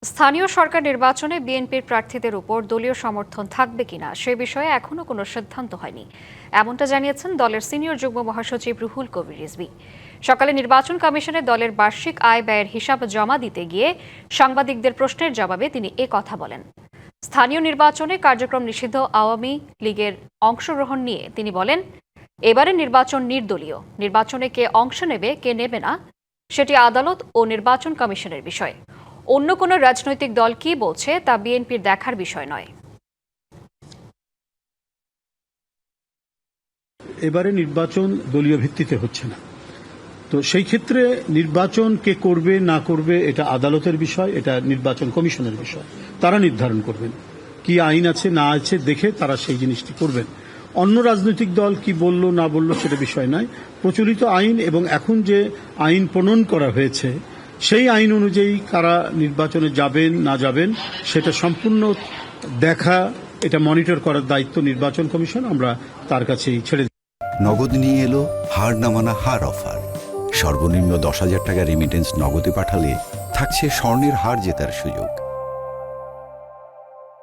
স্থানীয় সরকার নির্বাচনে বিএনপির প্রার্থীদের উপর দলীয় সমর্থন থাকবে কিনা সে বিষয়ে এখনো কোনো সিদ্ধান্ত হয়নি, এমনটা জানিয়েছেন দলের সিনিয়র যুগ্ম মহাসচিব রুহুল কবির রিজভী। সকালে নির্বাচন কমিশনে দলের বার্ষিক আয় ব্যয়ের হিসাব জমা দিতে গিয়ে সাংবাদিকদের প্রশ্নের জবাবে তিনি কথা বলেন। স্থানীয় নির্বাচনে কার্যক্রম নিষিদ্ধ আওয়ামী লীগের অংশগ্রহণ নিয়ে তিনি বলেন, এবারে নির্বাচন নির্দলীয়, নির্বাচনে কে অংশ নেবে কে নেবে না সেটি আদালত ও নির্বাচন কমিশনের বিষয়। অন্য কোনো রাজনৈতিক দল কি বলছে তা বিএনপির দেখার বিষয় নয়। এবারে নির্বাচন দলীয় ভিত্তিতে হচ্ছে না, তো সেই ক্ষেত্রে নির্বাচন কে করবে না করবে এটা আদালতের বিষয়, এটা নির্বাচন কমিশনের বিষয়। তারা নির্ধারণ করবেন কি আইন আছে না আছে দেখে তারা সেই জিনিসটি করবেন। অন্য রাজনৈতিক দল কি বলল না বলল সেটা বিষয় নয়। প্রচলিত আইন এবং এখন যে আইন প্রণয়ন করা হয়েছে সেই আইন অনুযায়ী কারা নির্বাচনে যাবেন না যাবেন সেটা সম্পূর্ণ দেখা, এটা মনিটর করার দায়িত্ব নির্বাচন কমিশন, আমরা তার কাছেই ছেড়ে দিই। নগদ নিয়ে এলো হার না মানা হার অফার। সর্বনিম্ন 10,000 টাকা রেমিটেন্স নগদে পাঠালে থাকছে স্বর্ণের হার জেতার সুযোগ।